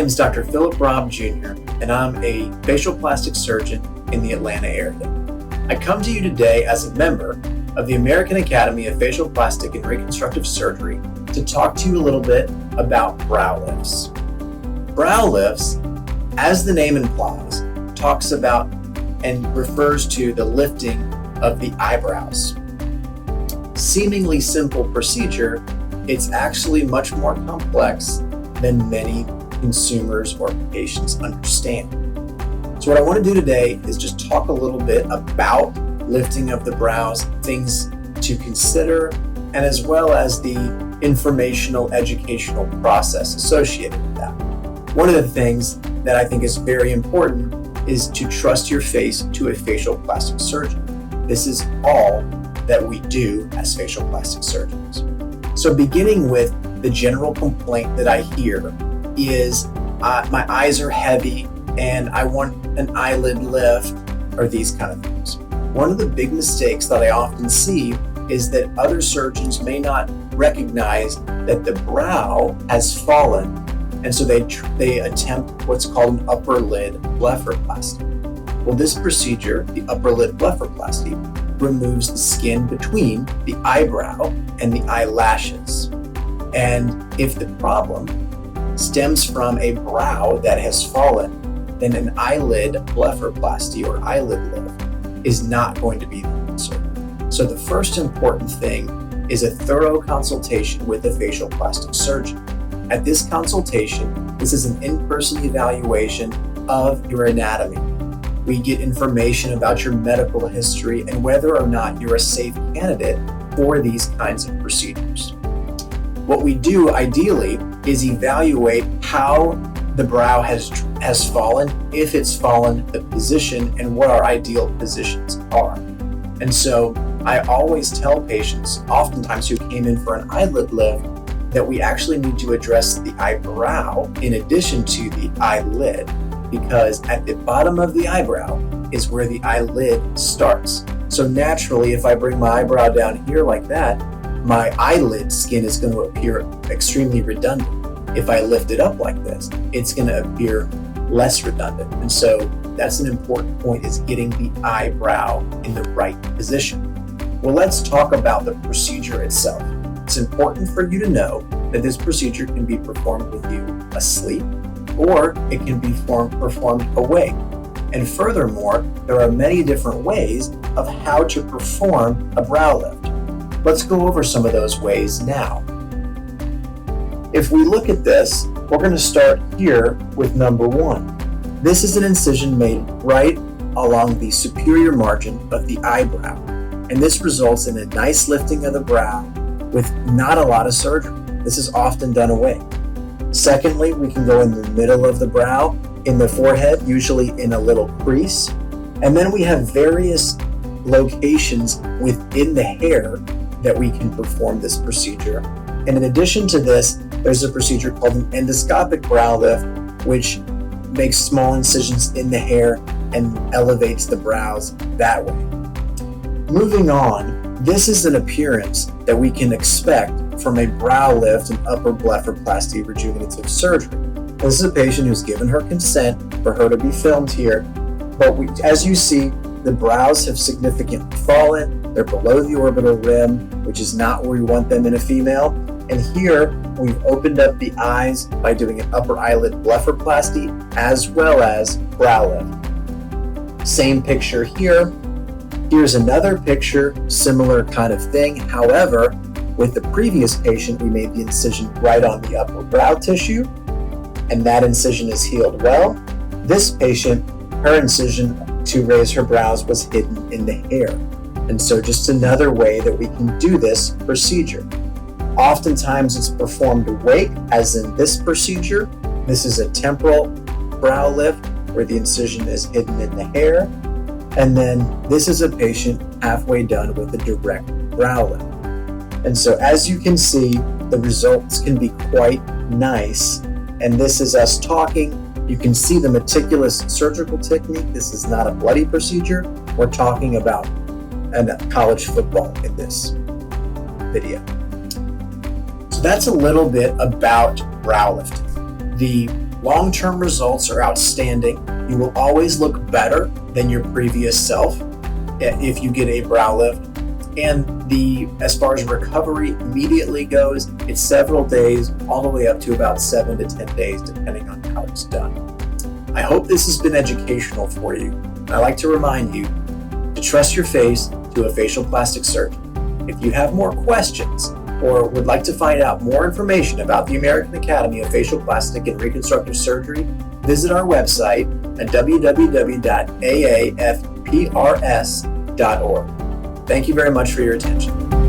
name is Dr. Philip Robb Jr., and I'm a facial plastic surgeon in the Atlanta area. I come to you today as a member of the American Academy of Facial Plastic and Reconstructive Surgery to talk to you a little bit about Browlifts. Browlifts, as the name implies, talks about and refers to the lifting of the eyebrows. Seemingly simple procedure, it's actually much more complex than many consumers or patients understand. So what I want to do today is just talk a little bit about lifting of the brows, things to consider, and as well as the informational, educational process associated with that. One of the things that I think is very important is to trust your face to a facial plastic surgeon. This is all that we do as facial plastic surgeons. So beginning with the general complaint that I hear is my eyes are heavy and I want an eyelid lift, or these kind of things. One of the big mistakes that I often see is that other surgeons may not recognize that the brow has fallen, and so they attempt what's called an upper lid blepharoplasty. Well, this procedure, the upper lid blepharoplasty, removes the skin between the eyebrow and the eyelashes. And if the problem stems from a brow that has fallen, then an eyelid blepharoplasty or eyelid lift is not going to be the answer. So the first important thing is a thorough consultation with a facial plastic surgeon. At this consultation, this is an in-person evaluation of your anatomy. We get information about your medical history and whether or not you're a safe candidate for these kinds of procedures. What we do ideally is evaluate how the brow has fallen, if it's fallen, the position, and what our ideal positions are. And so I always tell patients, oftentimes who came in for an eyelid lift, that we actually need to address the eyebrow in addition to the eyelid, because at the bottom of the eyebrow is where the eyelid starts. So naturally, if I bring my eyebrow down here like that, my eyelid skin is going to appear extremely redundant. If I lift it up like this, it's going to appear less redundant. And so that's an important point, is getting the eyebrow in the right position. Well, let's talk about the procedure itself. It's important for you to know that this procedure can be performed with you asleep, or it can be performed awake. And furthermore, there are many different ways of how to perform a brow lift. Let's go over some of those ways now. If we look at this, we're going to start here with number one. This is an incision made right along the superior margin of the eyebrow, and this results in a nice lifting of the brow with not a lot of surgery. This is often done awake. Secondly, we can go in the middle of the brow, in the forehead, usually in a little crease, and then we have various locations within the hair that we can perform this procedure. And in addition to this, there's a procedure called an endoscopic brow lift, which makes small incisions in the hair and elevates the brows that way. Moving on, this is an appearance that we can expect from a brow lift and upper blepharoplasty rejuvenative surgery. This is a patient who's given her consent for her to be filmed here, but as you see, the brows have significantly fallen. They're below the orbital rim, which is not where we want them in a female. And here, we've opened up the eyes by doing an upper eyelid blepharoplasty as well as brow lift. Same picture here. Here's another picture, similar kind of thing. However, with the previous patient, we made the incision right on the upper brow tissue, and that incision is healed well. This patient, her incision to raise her brows was hidden in the hair. And so just another way that we can do this procedure. Oftentimes it's performed awake, as in this procedure. This is a temporal brow lift where the incision is hidden in the hair. And then this is a patient halfway done with a direct brow lift. And so as you can see, the results can be quite nice. And this is us talking. You can see the meticulous surgical technique. This is not a bloody procedure. We're talking about college football in this video. So that's a little bit about brow lifting. The Long-term results are outstanding. You will always look better than your previous self if you get a brow lift. And as far as recovery immediately goes, it's several days, all the way up to about 7 to 10 days, depending on how it's done. I hope this has been educational for you. And I like to remind you to trust your face to a facial plastic surgeon. If you have more questions or would like to find out more information about the American Academy of Facial Plastic and Reconstructive Surgery, visit our website at www.aafprs.org. Thank you very much for your attention.